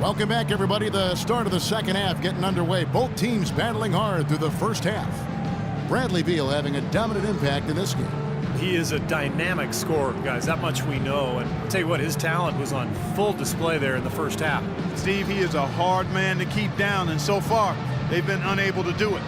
Welcome back, everybody. The start of the second half getting underway. Both teams battling hard through the first half. Bradley Beal having a dominant impact in this game. He is a dynamic scorer, guys. That much we know. And I'll tell you what, his talent was on full display there in the first half. Steve, he is a hard man to keep down, and so far, they've been unable to do it.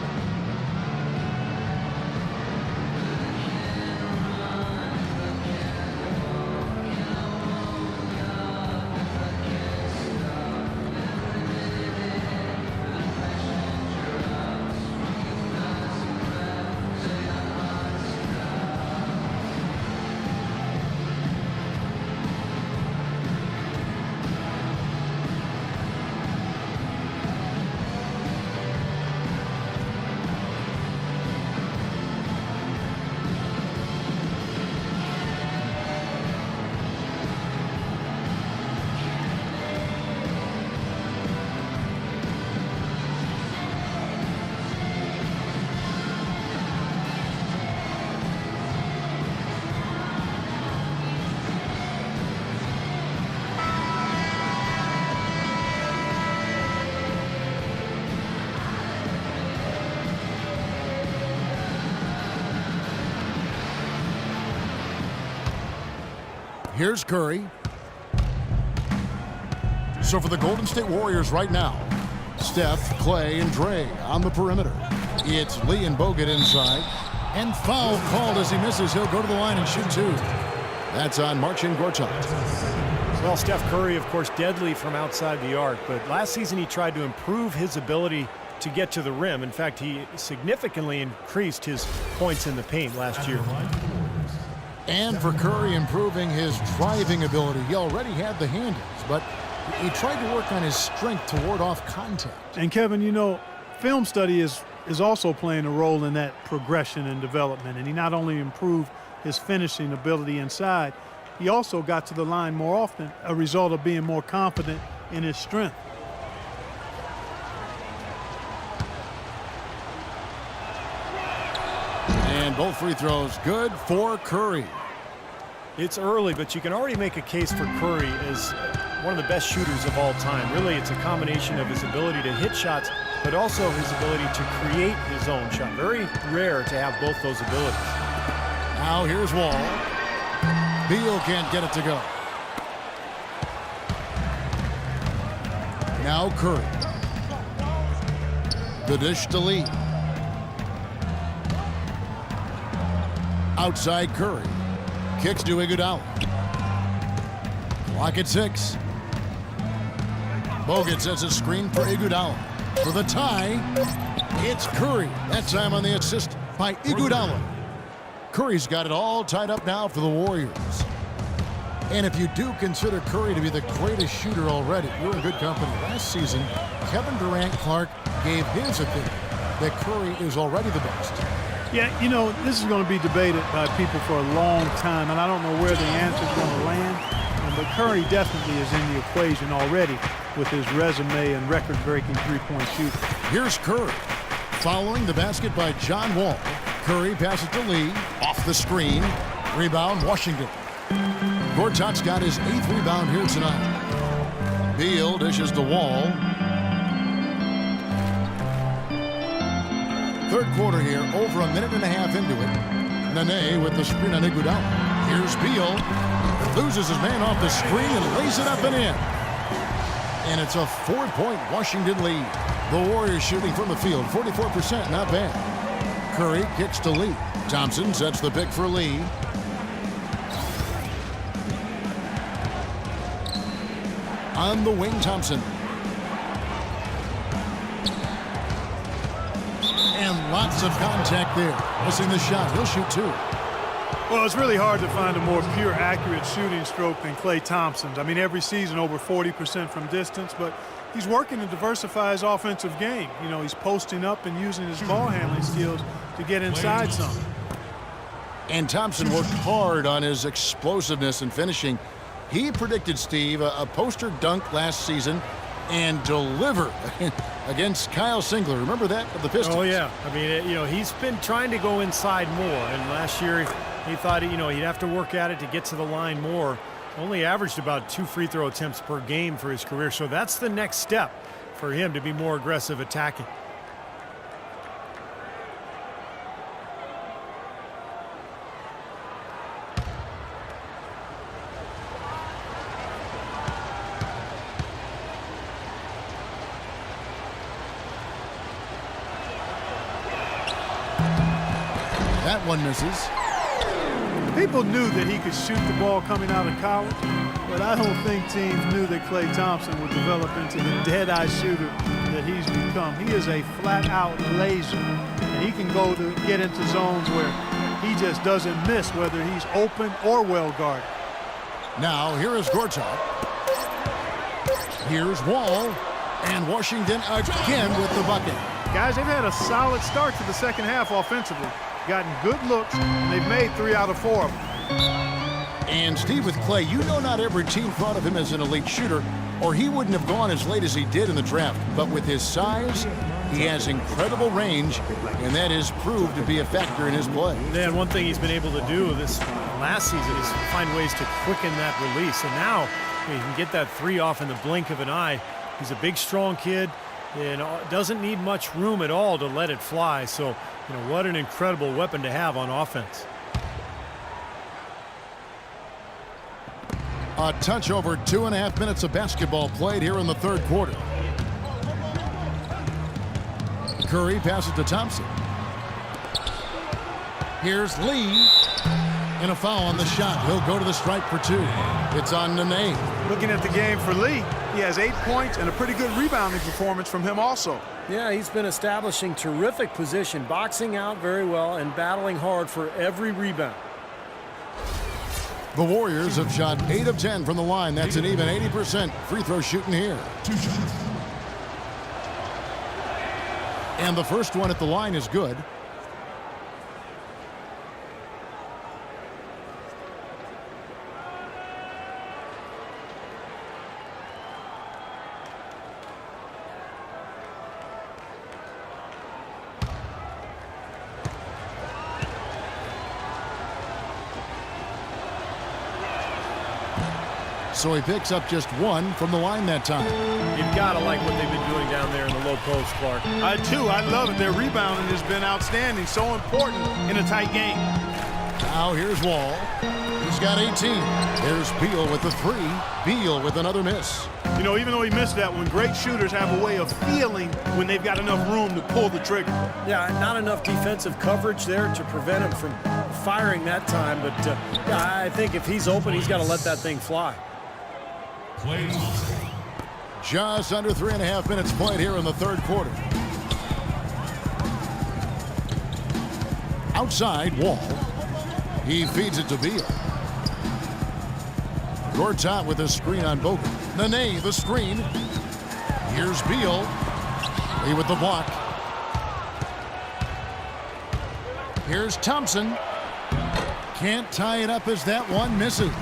Here's Curry. So for the Golden State Warriors right now, Steph, Clay, and Dre on the perimeter. It's Lee and Bogut inside. And foul called as he misses. He'll go to the line and shoot two. That's on Marcin Gortat. Well, Steph Curry, of course, deadly from outside the arc. But last season he tried to improve his ability to get to the rim. In fact, he significantly increased his points in the paint last year. And for Curry, improving his driving ability. He already had the handles, but he tried to work on his strength to ward off contact. And Kevin, you know, film study is also playing a role in that progression and development. And he not only improved his finishing ability inside, he also got to the line more often, a result of being more confident in his strength. And both free throws good for Curry. It's early, but you can already make a case for Curry as one of the best shooters of all time. Really, it's a combination of his ability to hit shots, but also his ability to create his own shot. Very rare to have both those abilities. Now here's Wall. Beal can't get it to go. Now Curry. The dish to Lee. Outside Curry. Kicks to Iguodala. Clock at 6. Bogut sets a screen for Iguodala. For the tie, it's Curry. That time on the assist by Iguodala. Curry's got it all tied up now for the Warriors. And if you do consider Curry to be the greatest shooter already, you're in good company. Last season, Kevin Durant Clark gave his opinion that Curry is already the best. Yeah, you know, this is going to be debated by people for a long time, and I don't know where the answer is going to land. But Curry definitely is in the equation already with his resume and record-breaking three-point shooting. Here's Curry. Following the basket by John Wall. Curry passes to Lee. Off the screen. Rebound, Washington. Gortat's got his 8th rebound here tonight. Beal dishes to Wall. Third quarter here, over a minute and a half into it. Nene with the screen on Iguodala. Here's Beal. Loses his man off the screen and lays it up and in. And it's a 4-point Washington lead. The Warriors shooting from the field, 44%, not bad. Curry kicks to Lee. Thompson sets the pick for Lee. On the wing, Thompson. And lots of contact there. Missing the shot. He'll shoot two. Well, it's really hard to find a more pure, accurate shooting stroke than Klay Thompson's. I mean, every season over 40% from distance, but he's working to diversify his offensive game. You know, he's posting up and using his ball handling skills to get inside some. And Thompson worked hard on his explosiveness and finishing. He predicted, Steve, a poster dunk last season and delivered against Kyle Singler. Remember that of the Pistons? Oh, yeah. I mean, you know, he's been trying to go inside more. And last year he thought, you know, he'd have to work at it to get to the line more. Only averaged about 2 free throw attempts per game for his career, so that's the next step for him to be more aggressive attacking. That one misses. People knew that he could shoot the ball coming out of college, but I don't think teams knew that Klay Thompson would develop into the dead-eye shooter that he's become. He is a flat-out laser, and he can go to get into zones where he just doesn't miss, whether he's open or well-guarded. Now, here is Gortat. Here's Wall. And Washington again with the bucket. Guys, they've had a solid start to the second half offensively. Gotten good looks, and they've made 3 out of 4 of them. And Steve, with Klay, you know not every team thought of him as an elite shooter, or he wouldn't have gone as late as he did in the draft. But with his size, he has incredible range, and that has proved to be a factor in his play. And one thing he's been able to do this last season is find ways to quicken that release. And now he can get that 3 off in the blink of an eye. He's a big, strong kid and doesn't need much room at all to let it fly. So, what an incredible weapon to have on offense. A touch over 2.5 minutes of basketball played here in the third quarter. Curry passes to Thompson. Here's Lee. And a foul on the shot. He'll go to the stripe for 2. It's on Nene. Looking at the game for Lee, he has 8 points and a pretty good rebounding performance from him also. Yeah, he's been establishing terrific position, boxing out very well and battling hard for every rebound. The Warriors have shot 8 of 10 from the line. That's an even 80% free throw shooting here. 2 shots. And the first one at the line is good. So he picks up just 1 from the line that time. You've got to like what they've been doing down there in the low post, Clark. I do. I love it. Their rebounding has been outstanding. So important in a tight game. Now here's Wall. He's got 18. There's Beal with the 3. Beal with another miss. Even though he missed that one, great shooters have a way of feeling when they've got enough room to pull the trigger. Yeah, not enough defensive coverage there to prevent him from firing that time. But yeah, I think if he's open, he's got to let that thing fly. Just under 3.5 minutes played here in the third quarter. Outside, Wall. He feeds it to Beal. Gortat with a screen on Bogut. Nene, the screen. Here's Beal. Lee with the block. Here's Thompson. Can't tie it up as that one misses.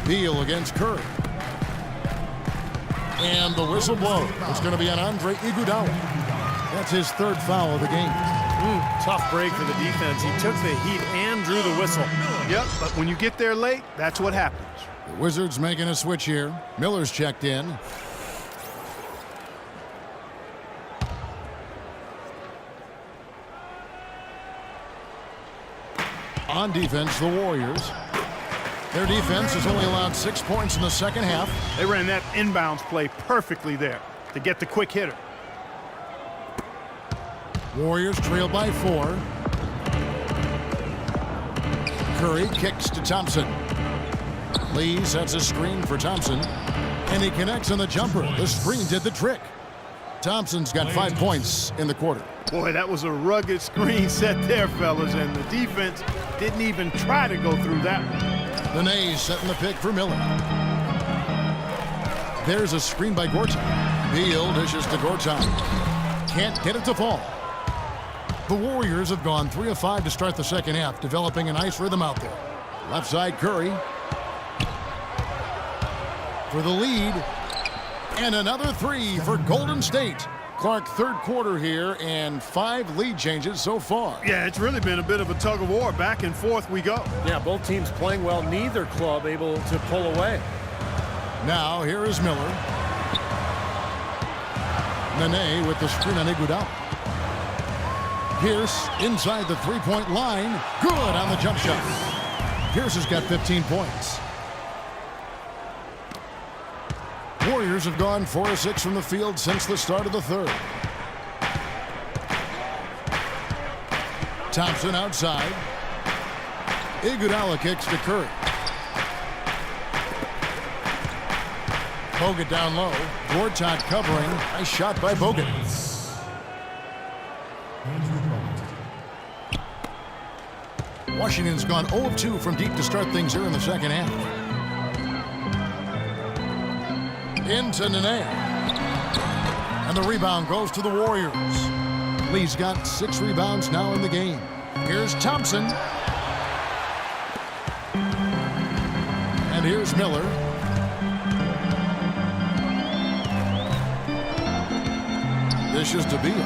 Beal against Curry. And the whistle blows. It's going to be on Andre Iguodala. That's his 3rd foul of the game. Tough break for the defense. He took the heat and drew the whistle. Yep, but when you get there late, that's what happens. The Wizards making a switch here. Miller's checked in. On defense, the Warriors. Their defense has only allowed 6 points in the second half. They ran that inbounds play perfectly there to get the quick hitter. Warriors trail by 4. Curry kicks to Thompson. Lee sets a screen for Thompson. And he connects on the jumper. The screen did the trick. Thompson's got 5 points in the quarter. Boy, that was a rugged screen set there, fellas, and the defense didn't even try to go through that one. Nene setting the pick for Miller. There's a screen by Gortat. Beal dishes to Gortat. Can't get it to fall. The Warriors have gone 3 of 5 to start the second half, developing a nice rhythm out there. Left side, Curry. For the lead. And another 3 for Golden State. Clark, third quarter here and 5 lead changes so far. Yeah, it's really been a bit of a tug of war. Back and forth we go. Yeah, both teams playing well. Neither club able to pull away. Now here is Miller. Nene with the screen on Iguodala. Pierce inside the three-point line. Good on the jump shot. Pierce has got 15 points. Warriors have gone 4 of 6 from the field since the start of the third. Thompson outside. Iguodala kicks to Curry. Bogut down low. Gortat covering. Nice shot by Bogut. Washington's gone 0 of 2 from deep to start things here in the second half. Into Nene. And the rebound goes to the Warriors. Lee's got 6 rebounds now in the game. Here's Thompson. And here's Miller. Dishes to Beal.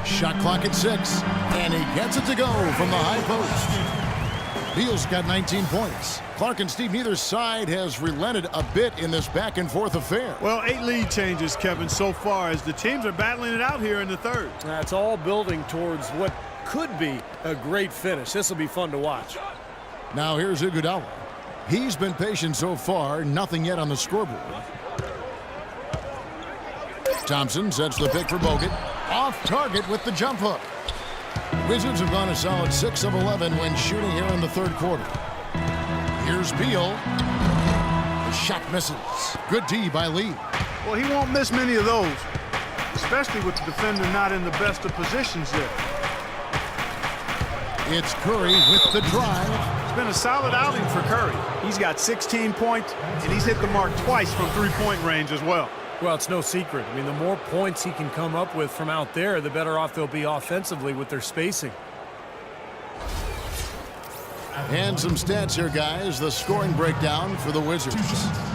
Shot clock at 6. And he gets it to go from the high post. Beal's got 19 points. Clark and Steve, neither side has relented a bit in this back-and-forth affair. Well, 8 lead changes, Kevin, so far as the teams are battling it out here in the third. That's all building towards what could be a great finish. This will be fun to watch. Now here's Iguodala. He's been patient so far. Nothing yet on the scoreboard. Thompson sets the pick for Bogut. Off target with the jump hook. Wizards have gone a solid 6 of 11 when shooting here in the third quarter. Here's Beal. The shot misses. Good D by Lee. Well, he won't miss many of those, especially with the defender not in the best of positions there. It's Curry with the drive. It's been a solid outing for Curry. He's got 16 points, and he's hit the mark twice from three-point range as well. Well, it's no secret. I mean, the more points he can come up with from out there, the better off they'll be offensively with their spacing. And some stats here, guys. The scoring breakdown for the Wizards.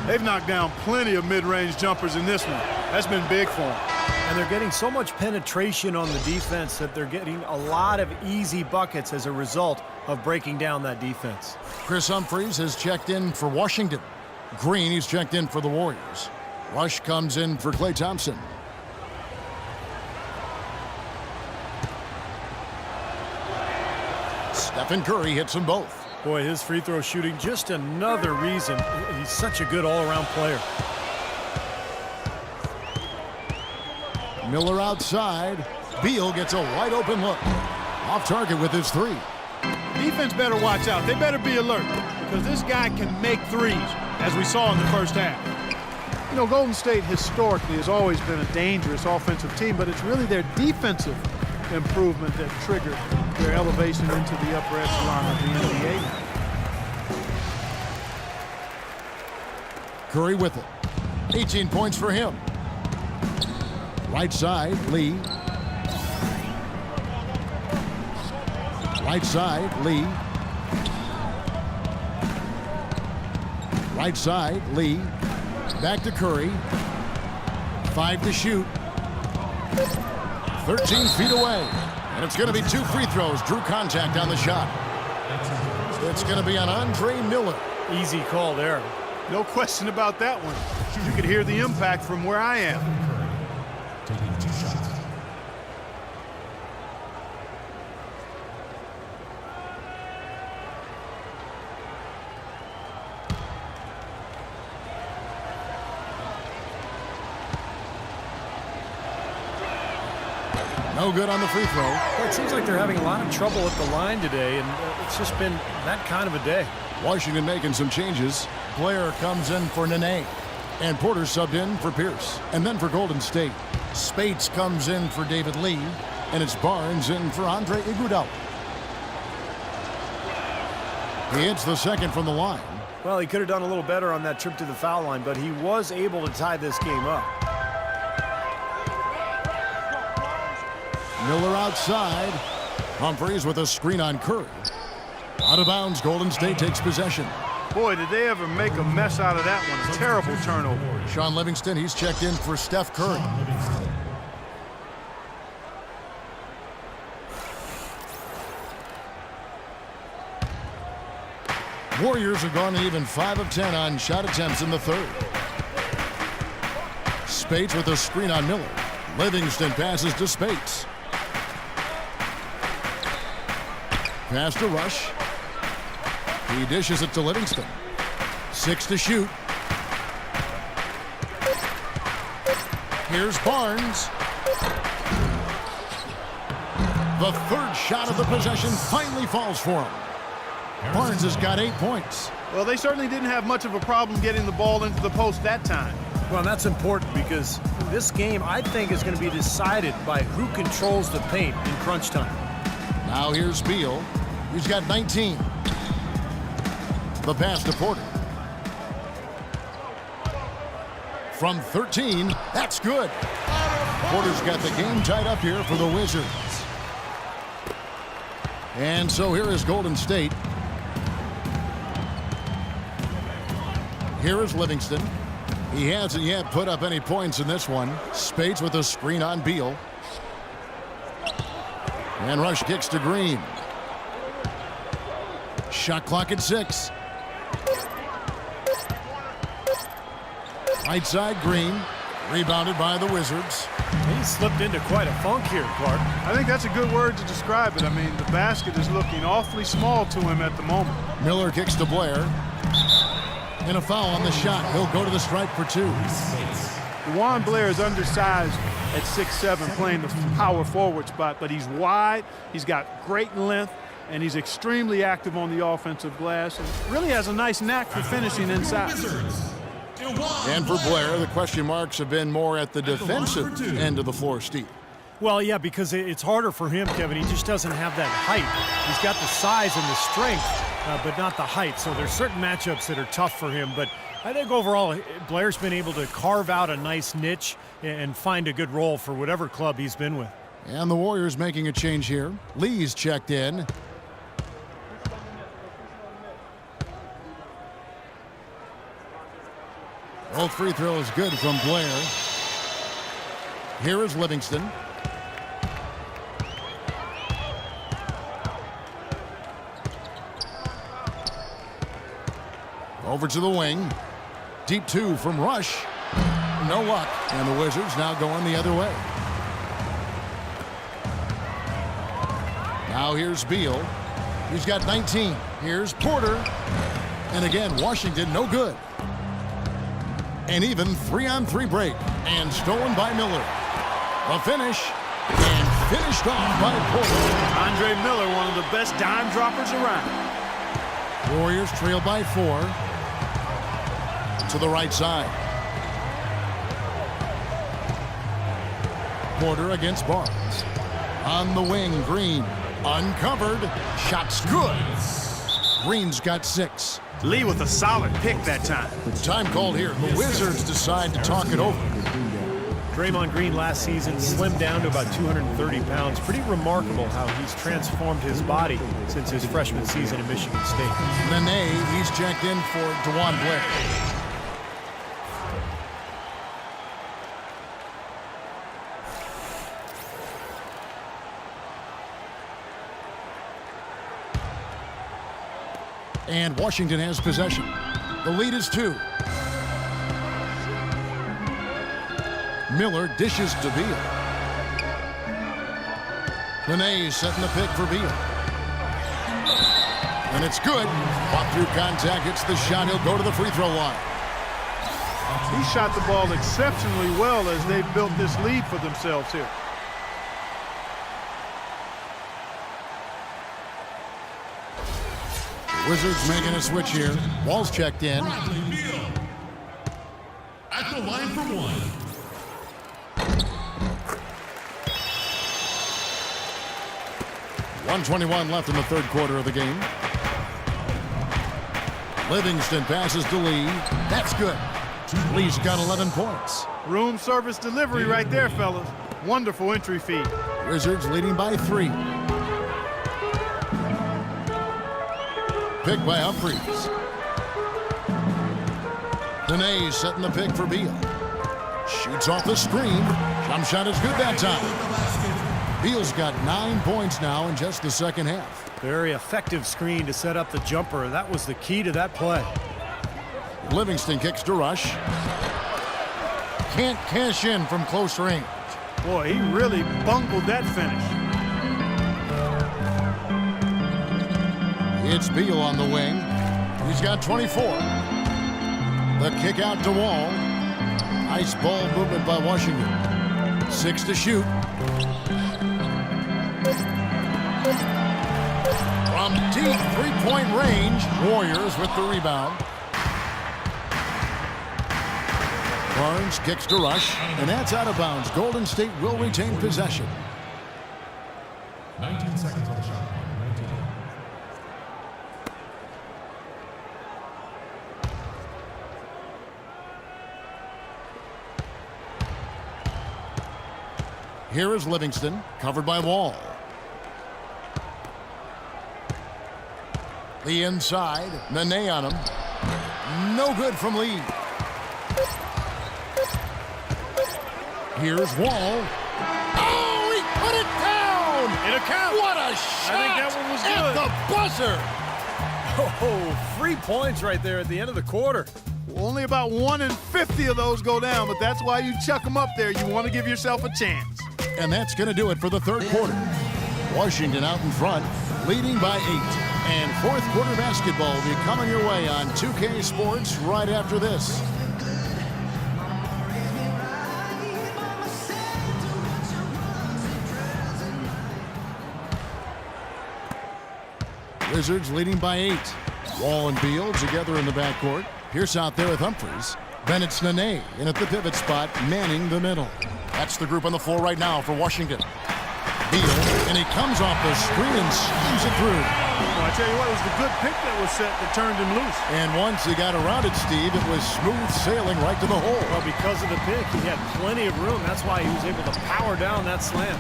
They've knocked down plenty of mid-range jumpers in this one. That's been big for them. And they're getting so much penetration on the defense that they're getting a lot of easy buckets as a result of breaking down that defense. Chris Humphries has checked in for Washington. Green, he's checked in for the Warriors. Rush comes in for Klay Thompson. Stephen Curry hits them both. Boy, his free throw shooting, just another reason he's such a good all-around player. Miller outside. Beal gets a wide open look. Off target with his 3. Defense better watch out. They better be alert because this guy can make threes, as we saw in the first half. You know, Golden State historically has always been a dangerous offensive team, but it's really their defensive improvement that triggered their elevation into the upper echelon of the NBA. Curry with it. 18 points for him. Right side, Lee. Right side, Lee. Right side, Lee. Back to Curry. 5 to shoot. 13 feet away. And it's going to be 2 free throws. Drew contact on the shot. It's going to be on Andre Miller. Easy call there. No question about that one. You could hear the impact from where I am. No good on the free throw. Well, it seems like they're having a lot of trouble at the line today, and it's just been that kind of a day. Washington making some changes. Blair comes in for Nene. And Porter subbed in for Pierce. And then for Golden State, Spates comes in for David Lee. And it's Barnes in for Andre Iguodala. He hits the second from the line. Well, he could have done a little better on that trip to the foul line, but he was able to tie this game up. Miller outside. Humphries with a screen on Curry. Out of bounds, Golden State takes possession. Boy, did they ever make a mess out of that one. A terrible turnover. Shaun Livingston, he's checked in for Steph Curry. Warriors are gone even 5 of 10 on shot attempts in the third. Speights with a screen on Miller. Livingston passes to Speights. Pass to Rush. He dishes it to Livingston. 6 to shoot. Here's Barnes. The third shot of the possession finally falls for him. Barnes has got 8 points. Well, they certainly didn't have much of a problem getting the ball into the post that time. Well, that's important because this game, I think, is going to be decided by who controls the paint in crunch time. Now here's Beal. He's got 19. The pass to Porter. From 13, that's good. Porter's got the game tied up here for the Wizards. And so here is Golden State. Here is Livingston. He hasn't yet put up any points in this one. Speights with a screen on Beal. And Rush kicks to Green. Shot clock at 6. Right side, Green. Rebounded by the Wizards. He slipped into quite a funk here, Clark. I think that's a good word to describe it. I mean, the basket is looking awfully small to him at the moment. Miller kicks to Blair. And a foul on the shot. He'll go to the stripe for 2. DeJuan Blair is undersized at 6'7", playing the power forward spot, but he's wide, he's got great length, and he's extremely active on the offensive glass, and really has a nice knack for finishing inside. And for Blair, the question marks have been more at the defensive end of the floor, Steve. Well, yeah, because it's harder for him, Kevin. He just doesn't have that height. He's got the size and the strength, but not the height. So there's certain matchups that are tough for him. But I think overall, Blair's been able to carve out a nice niche and find a good role for whatever club he's been with. And the Warriors making a change here. Lee's checked in. Both free throws good from Blair. Here is Livingston. Over to the wing. Deep 2 from Rush. No luck. And the Wizards now going the other way. Now here's Beal. He's got 19. Here's Porter. And again, Washington no good. And even 3-on-3 break. And stolen by Miller. A finish. And finished off by Porter. Andre Miller, one of the best dime droppers around. Warriors trail by 4. To the right side. Porter against Barnes. On the wing, Green. Uncovered. Shot's good. Green's got 6. Lee with a solid pick that time. Time called here. The Wizards decide to talk it over. Draymond Green last season slimmed down to about 230 pounds. Pretty remarkable how he's transformed his body since his freshman season at Michigan State. Nene, he's checked in for DeJuan Blair. And Washington has possession. The lead is 2. Miller dishes to Beal. Nene setting the pick for Beal. And it's good. Fought through contact, hits the shot. He'll go to the free throw line. He shot the ball exceptionally well as they've built this lead for themselves here. Wizards making a switch here. Wall's checked in. Bradley Beal at the line for 1. .121 left in the third quarter of the game. Livingston passes to Lee. That's good. Lee's got 11 points. Room service delivery right there, fellas. Wonderful entry feed. Wizards leading by 3. Picked by Humphries. Nene setting the pick for Beal. Shoots off the screen. Jump shot is good that time. Beal's got 9 points now in just the second half. Very effective screen to set up the jumper. That was the key to that play. Livingston kicks to Rush. Can't cash in from close range. Boy, he really bungled that finish. It's Beal on the wing. He's got 24. The kick out to Wall. Nice ball movement by Washington. 6 to shoot. From deep three-point range, Warriors with the rebound. Barnes kicks to Rush, and that's out of bounds. Golden State will retain possession. 19 seconds on the shot clock. 19. Here is Livingston, covered by Wall. Lee inside, Nene on him. No good from Lee. Here's Wall. Oh, he put it down! It'll count. What a shot! I think that one was at good. the buzzer! Oh, 3 points right there at the end of the quarter. Only about 1 in 50 of those go down, but that's why you chuck them up there. You want to give yourself a chance. And that's going to do it for the third quarter. Washington out in front, leading by 8. And fourth quarter basketball will be coming your way on 2K Sports right after this. Wizards leading by 8. Wall and Beal together in the backcourt. Pierce out there with Humphries. Bennett's Nene in at the pivot spot, manning the middle. That's the group on the floor right now for Washington. Beal, and he comes off the screen and slams it through. Well, I tell you what, it was the good pick that was set that turned him loose. And once he got around it, Steve, it was smooth sailing right to the hole. Well, because of the pick, he had plenty of room. That's why he was able to power down that slam.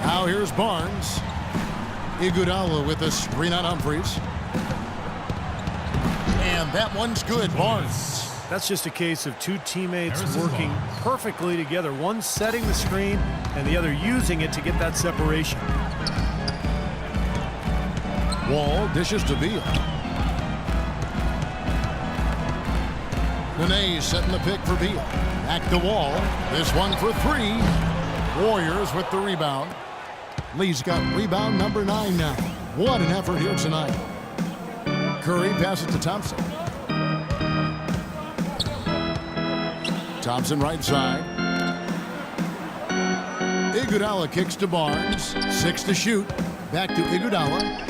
Now here's Barnes. Iguodala with a screen on Humphries. And that one's good, Barnes. That's just a case of two teammates working perfectly together. One setting the screen and the other using it to get that separation. Wall dishes to Beal. Nene setting the pick for Beal. Back to Wall. This one for 3. Warriors with the rebound. Lee's got rebound number 9 now. What an effort here tonight. Curry passes to Thompson. Thompson right side. Iguodala kicks to Barnes. 6 to shoot. Back to Iguodala.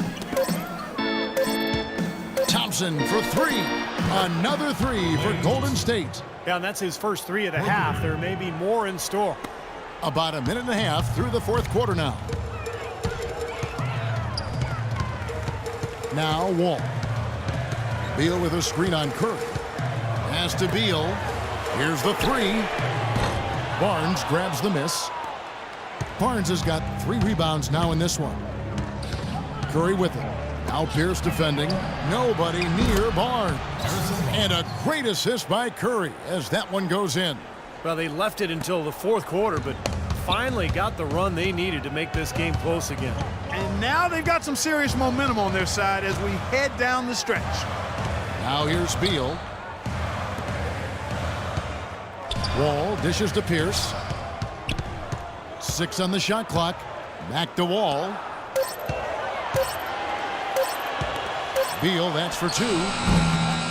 Thompson for 3. Another 3 for Golden State. Yeah, and that's his first 3 of the half. There may be more in store. About a minute and a half through the fourth quarter now. Now Wall. Beal with a screen on Curry. Pass to Beal. Here's the 3. Barnes grabs the miss. Barnes has got 3 rebounds now in this one. Curry with it. Now Pierce defending. Nobody near Barnes. And a great assist by Curry as that one goes in. Well, they left it until the fourth quarter, but finally got the run they needed to make this game close again. And now they've got some serious momentum on their side as we head down the stretch. Now here's Beal. Wall dishes to Pierce. 6 on the shot clock. Back to Wall. Beal, that's for 2.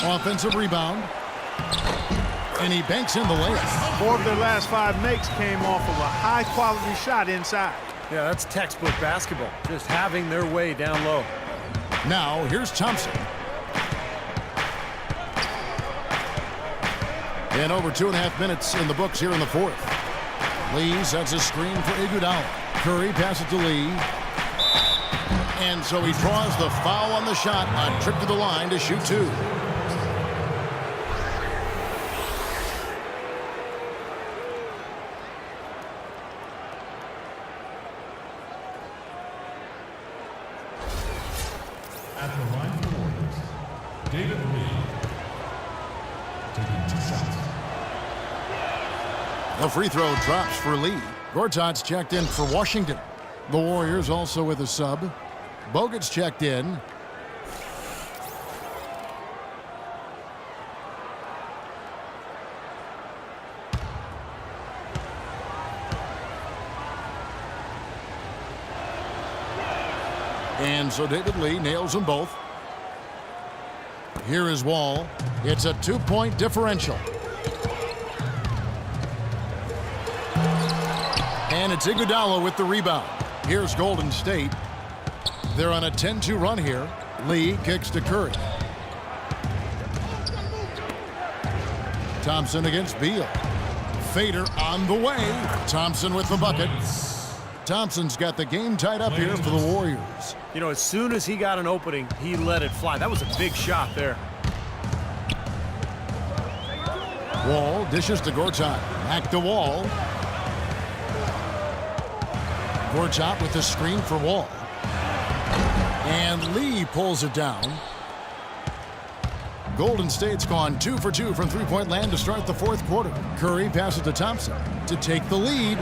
Offensive rebound. And he banks in the layup. 4 of their last 5 makes came off of a high-quality shot inside. Yeah, that's textbook basketball. Just having their way down low. Now here's Thompson. And over 2.5 minutes in the books here in the fourth. Lee sets a screen for Iguodala. Curry passes to Lee. And so he draws the foul on the shot. A trip to the line to shoot 2. At the line for the Warriors, David Lee. taking 2 shots. The free throw drops for Lee. Gortat's checked in for Washington. The Warriors also with a sub. Bogut's checked in. And so David Lee nails them both. Here is Wall. It's a 2-point differential. And it's Iguodala with the rebound. Here's Golden State. They're on a 10-2 run here. Lee kicks to Curry. Thompson against Beal. Fader on the way. Thompson with the bucket. Thompson's got the game tied up here for the Warriors. You know, as soon as he got an opening, he let it fly. That was a big shot there. Wall dishes to Gortat. Back to Wall. Gortat with the screen for Wall. And Lee pulls it down. Golden State's gone 2 for 2 from three-point land to start the fourth quarter. Curry passes to Thompson to take the lead.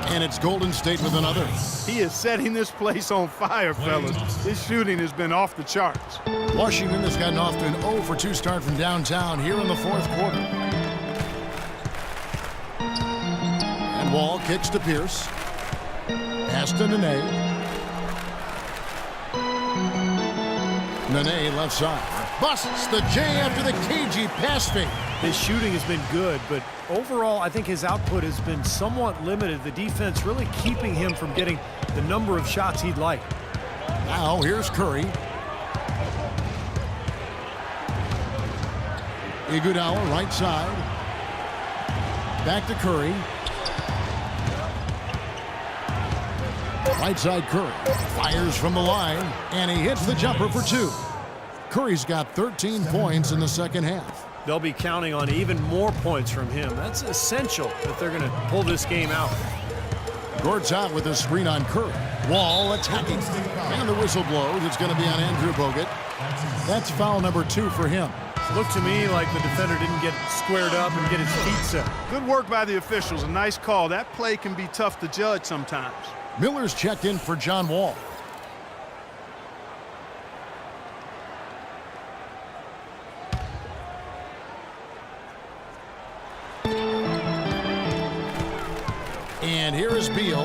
And it's Golden State with another. He is setting this place on fire, fellas. His shooting has been off the charts. Washington has gotten off to an 0 for 2 start from downtown here in the fourth quarter. And Wall kicks to Pierce. Pass to Nene. Nene left side. Busts the J after the cagey pass fake. His shooting has been good, but overall, I think his output has been somewhat limited. The defense really keeping him from getting the number of shots he'd like. Now here's Curry. Iguodala right side. Back to Curry. Right side Curry. Fires from the line, and he hits the jumper for 2. Curry's got 13 points in the second half. They'll be counting on even more points from him. That's essential if they're going to pull this game out. Gortat with a screen on Curry. Wall attacking. And the whistle blows. It's going to be on Andrew Bogut. That's foul number 2 for him. Looked to me like the defender didn't get squared up and get his feet set. Good work by the officials. A nice call. That play can be tough to judge sometimes. Miller's checked in for John Wall. And here is Beal.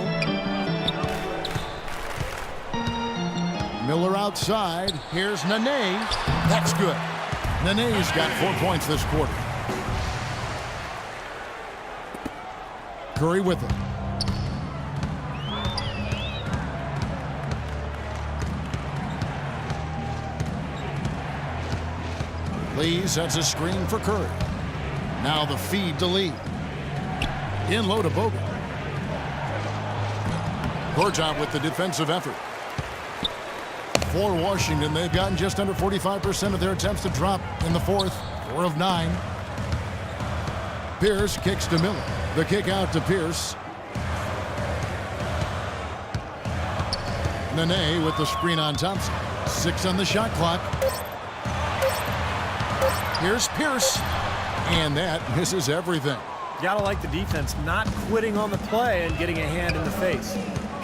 Miller outside. Here's Nene. That's good. Nene's got 4 points this quarter. Curry with him. Lee sets a screen for Curry. Now the feed to Lee. In low to Bogut. Gortat with the defensive effort. For Washington, they've gotten just under 45% of their attempts to drop in the fourth. 4 of 9. Pierce kicks to Miller. The kick out to Pierce. Nene with the screen on Thompson. 6 on the shot clock. Here's Pierce. And that misses everything. You gotta like the defense not quitting on the play and getting a hand in the face.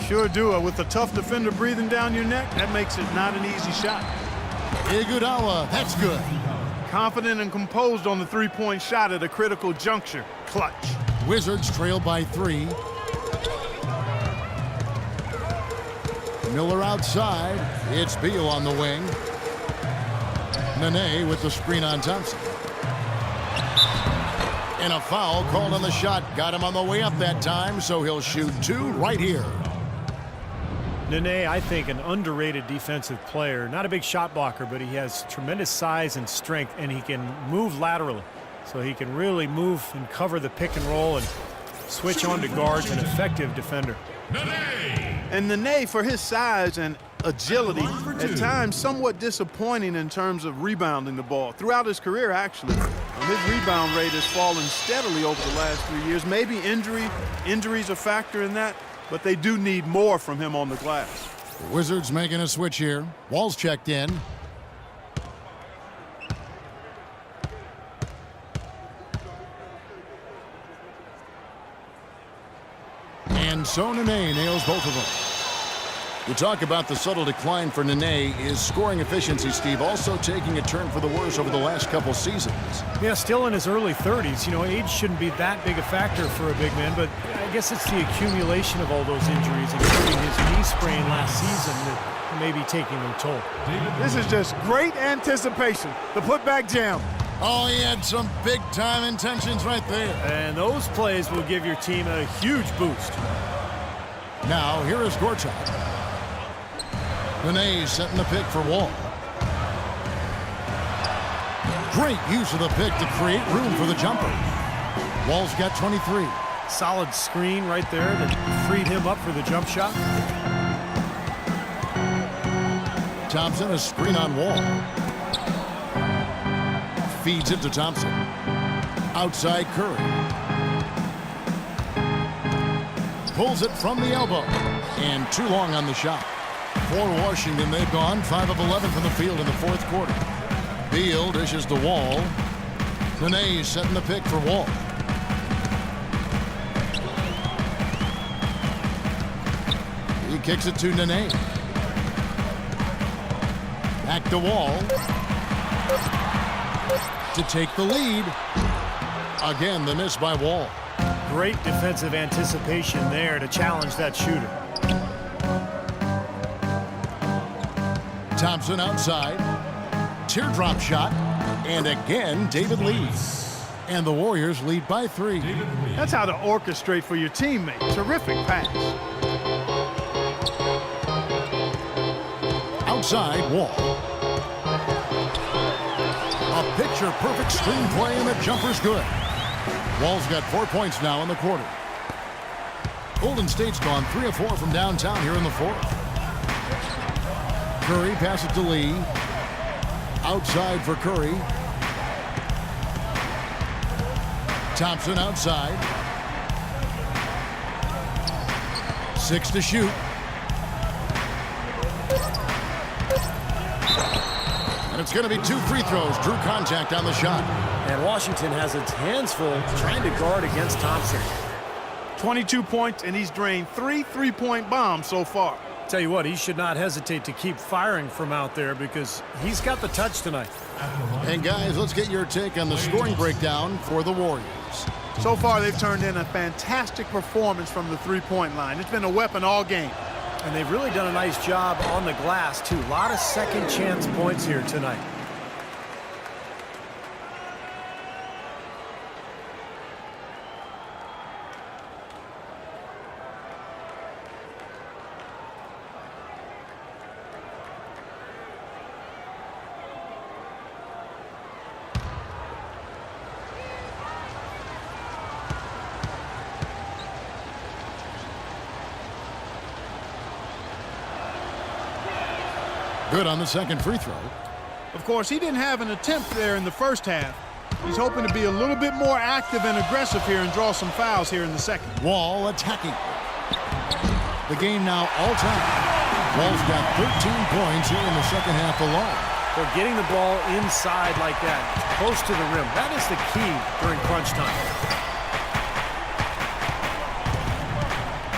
Sure do. With a tough defender breathing down your neck, that makes it not an easy shot. Iguodala, that's good. Confident and composed on the three-point shot at a critical juncture. Clutch. Wizards trail by 3. Miller outside. It's Beal on the wing. Nene with the screen on Thompson. And a foul called on the shot. Got him on the way up that time, so he'll shoot 2 right here. Nene, I think, an underrated defensive player. Not a big shot blocker, but he has tremendous size and strength, and he can move laterally. So he can really move and cover the pick and roll and switch on to guards, an effective defender. And Nene, for his size and agility, at times somewhat disappointing in terms of rebounding the ball. Throughout his career, actually, his rebound rate has fallen steadily over the last 3 years. Maybe injuries a factor in that, but they do need more from him on the glass. The Wizards making a switch here. Wall's checked in. So Nene nails both of them. You talk about the subtle decline for Nene. Is scoring efficiency, Steve, also taking a turn for the worse over the last couple seasons? Yeah, still in his early 30s. You know, age shouldn't be that big a factor for a big man, but I guess it's the accumulation of all those injuries, including his knee sprain last season, that may be taking their toll. This is just great anticipation. The putback jam. Oh, he had some big-time intentions right there. And those plays will give your team a huge boost. Now, here is Gortat. Nene setting the pick for Wall. Great use of the pick to create room for the jumper. Wall's got 23. Solid screen right there that freed him up for the jump shot. Thompson, a screen on Wall. Feeds it to Thompson. Outside Curry. Pulls it from the elbow. And too long on the shot. For Washington, they've gone 5 of 11 from the field in the fourth quarter. Beal dishes to Wall. Nene setting the pick for Wall. He kicks it to Nene. Back to Wall. To take the lead. Again, the miss by Wall. Great defensive anticipation there to challenge that shooter. Thompson outside. Teardrop shot. And again, David Lee. And the Warriors lead by 3. That's how to orchestrate for your teammate. Terrific pass. Outside, Wall. A picture-perfect screenplay, and the jumper's good. Wall's got 4 points now in the quarter. Golden State's gone 3 of 4 from downtown here in the fourth. Curry passes to Lee. Outside for Curry. Thompson outside. 6 to shoot. And it's going to be 2 free throws. Drew contact on the shot. And Washington has its hands full trying to guard against Thompson. 22 points, and he's drained 3 3-point bombs so far. Tell you what, he should not hesitate to keep firing from out there because he's got the touch tonight. And guys, let's get your take on the scoring breakdown for the Warriors. So far, they've turned in a fantastic performance from the three-point line. It's been a weapon all game. And they've really done a nice job on the glass, too. A lot of second chance points here tonight. Good on the second free throw. Of course, he didn't have an attempt there in the first half. He's hoping to be a little bit more active and aggressive here and draw some fouls here in the second. Wall attacking. The game now all-time. Wall's got 13 points here in the second half alone. They're getting the ball inside like that, close to the rim. That is the key during crunch time.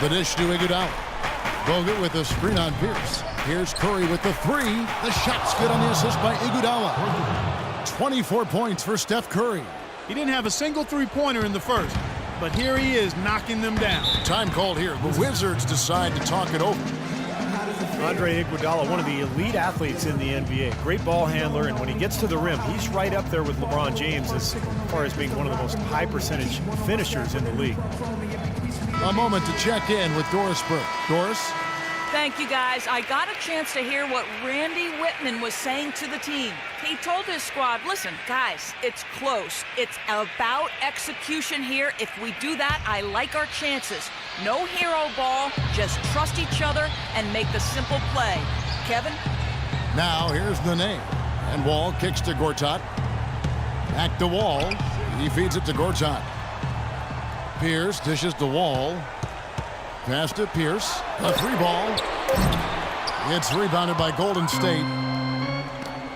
The dish to Iguodala. Bogut with a screen on Pierce. Here's Curry with the 3. The shot's good on the assist by Iguodala. 24 points for Steph Curry. He didn't have a single three-pointer in the first, but here he is knocking them down. Time called here. The Wizards decide to talk it over. Andre Iguodala, one of the elite athletes in the NBA. Great ball handler, and when he gets to the rim, he's right up there with LeBron James as far as being one of the most high-percentage finishers in the league. A moment to check in with Doris Burke. Doris? Thank you, guys. I got a chance to hear what Randy Whitman was saying to the team. He told his squad, listen, guys, it's close. It's about execution here. If we do that, I like our chances. No hero ball, just trust each other and make the simple play. Kevin? Now here's Nene. And Wall kicks to Gortat. Back to Wall. He feeds it to Gortat. Pierce dishes to Wall. Pass to Pierce. A 3-ball. It's rebounded by Golden State.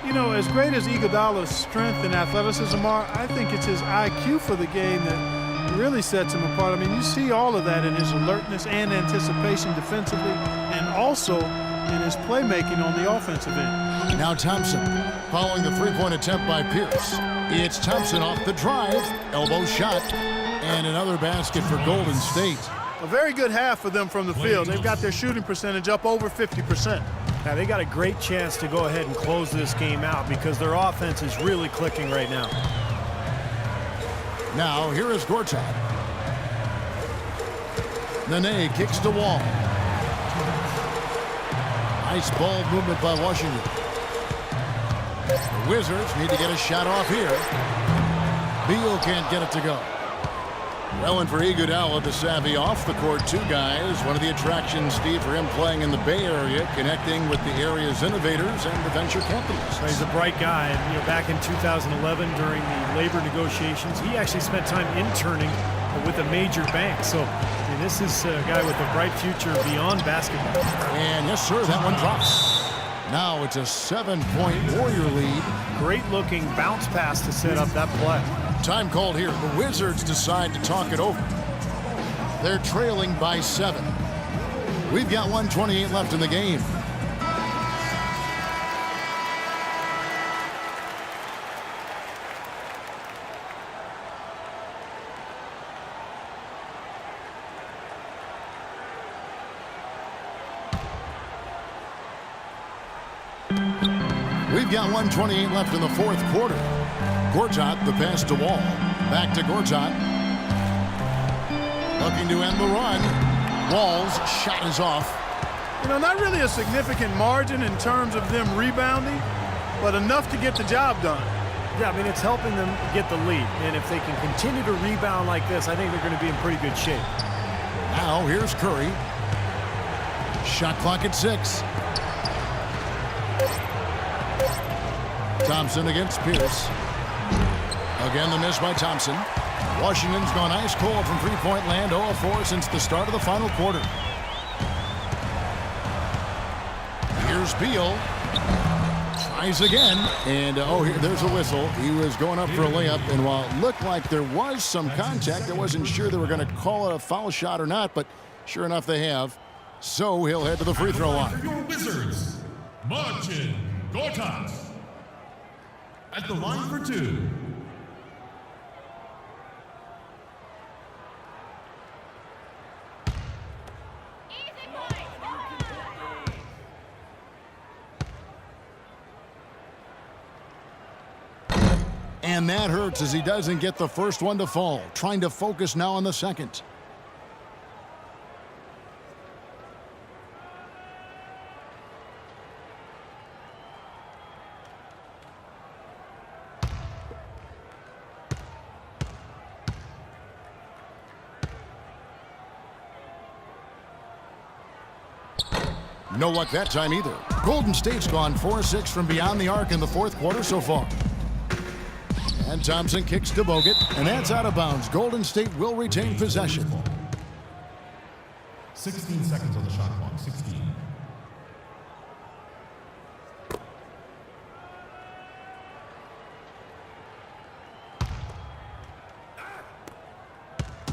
You know, as great as Iguodala's strength and athleticism are, I think it's his IQ for the game that really sets him apart. I mean, you see all of that in his alertness and anticipation defensively, and also in his playmaking on the offensive end. Now Thompson following the three-point attempt by Pierce. It's Thompson off the drive, elbow shot, and another basket for Golden State. A very good half for them from the field. They've got their shooting percentage up over 50%. Now, they got a great chance to go ahead and close this game out because their offense is really clicking right now. Now, here is Gortat. Nene kicks to Wall. Nice ball movement by Washington. The Wizards need to get a shot off here. Beal can't get it to go. Well, and for Iguodala, the savvy off-the-court two guys. One of the attractions, Steve, for him playing in the Bay Area, connecting with the area's innovators and the venture capitalists. He's a bright guy. And, back in 2011 during the labor negotiations, he actually spent time interning with a major bank. So this is a guy with a bright future beyond basketball. And yes, sir, that one drops. Now it's a 7-point Warrior lead. Great-looking bounce pass to set up that play. Time called here. The Wizards decide to talk it over. They're trailing by 7. We've got 1:28 left in the game. We've got 1:28 left in the fourth quarter. Gortat, the pass to Wall. Back to Gortat. Looking to end the run. Wall's shot is off. Not really a significant margin in terms of them rebounding, but enough to get the job done. Yeah, it's helping them get the lead. And if they can continue to rebound like this, I think they're going to be in pretty good shape. Now here's Curry. Shot clock at 6. Thompson against Pierce. Again, the miss by Thompson. Washington's gone ice cold from three-point land, 0 of 4 since the start of the final quarter. Here's Beal. Tries again. And, there's a whistle. He was going up for a layup, and while it looked like there was some contact, I wasn't sure they were going to call it a foul shot or not, but sure enough they have. So he'll head to the free throw line. For your Wizards, Marcin Gortat. At the line for 2. And that hurts as he doesn't get the first one to fall. Trying to focus now on the second. No luck that time either. Golden State's gone 4-6 from beyond the arc in the fourth quarter so far. And Thompson kicks to Bogut, and that's out of bounds. Golden State will retain possession. 16 seconds on the shot clock. 16.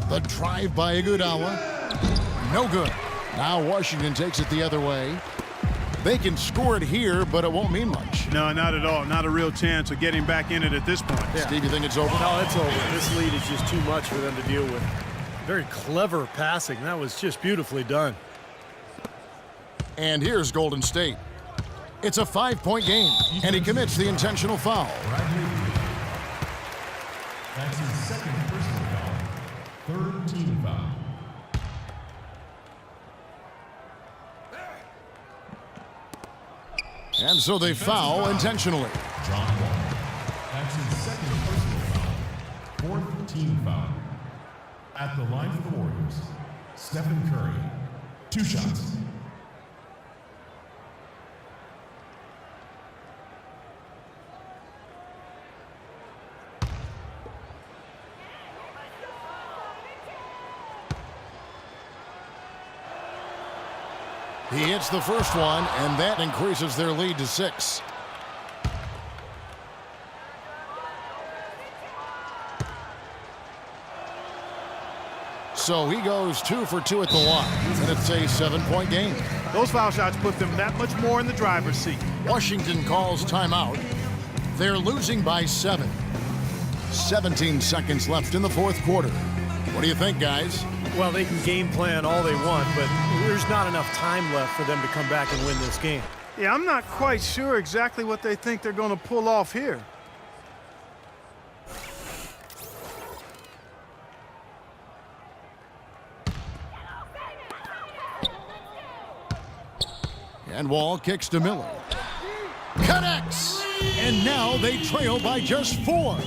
The drive by Iguodala. No good. Now Washington takes it the other way. They can score it here, but it won't mean much. No, not at all. Not a real chance of getting back in it at this point. Yeah. Steve, you think it's over? No, it's over. This lead is just too much for them to deal with. Very clever passing. That was just beautifully done. And here's Golden State. It's a 5-point game, and he commits the intentional foul. That's his second personal foul. Third team foul. And so they foul intentionally. John Wall. That's his second personal foul. Fourth team foul. At the line for the Warriors, Stephen Curry. 2 shots. He hits the first one, and that increases their lead to 6. So he goes 2 for 2 at the line, and it's a 7-point game. Those foul shots put them that much more in the driver's seat. Washington calls timeout. They're losing by 7. 17 seconds left in the fourth quarter. What do you think, guys? Well, they can game plan all they want, but there's not enough time left for them to come back and win this game. Yeah, I'm not quite sure exactly what they think they're going to pull off here. And Wall kicks to Miller. Connects! And now they trail by just 4.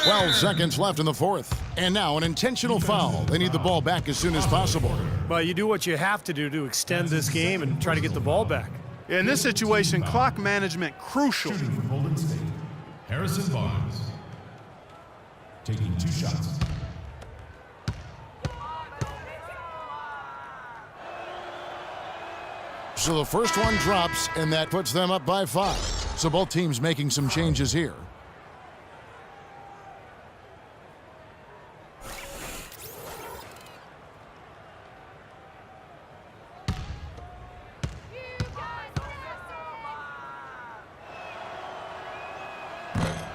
12 seconds left in the fourth. And now an intentional foul. They need the ball back as soon as possible. But you do what you have to do to extend this game and try to get the ball back. Yeah, in this situation, clock management crucial. Shooting for Golden State, Harrison Barnes. Taking 2 shots. So the first one drops, and that puts them up by 5. So both teams making some changes here.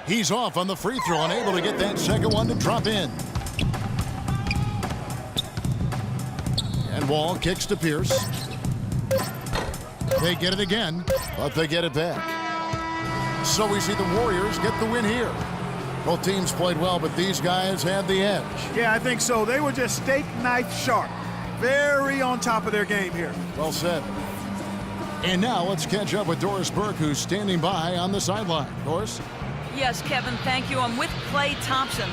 He's off on the free throw, unable to get that second one to drop in. And Wall kicks to Pierce. They get it again, but they get it back. So we see the Warriors get the win here. Both teams played well, but these guys had the edge. Yeah, I think so. They were just steak knife sharp. Very on top of their game here. Well said. And now let's catch up with Doris Burke, who's standing by on the sideline. Doris? Yes, Kevin, thank you. I'm with Klay Thompson.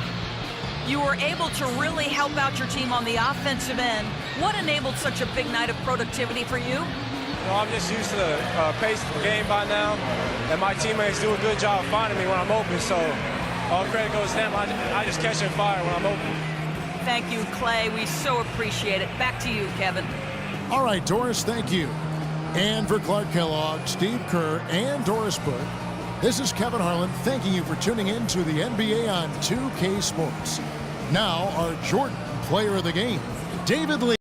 You were able to really help out your team on the offensive end. What enabled such a big night of productivity for you? I'm just used to the pace of the game by now, and my teammates do a good job finding me when I'm open, so all credit goes to them. I just catch and fire when I'm open. Thank you, Klay. We so appreciate it. Back to you, Kevin. All right, Doris, thank you. And for Clark Kellogg, Steve Kerr, and Doris Burke, this is Kevin Harlan thanking you for tuning in to the NBA on 2K Sports. Now, our Jordan Player of the Game, David Lee.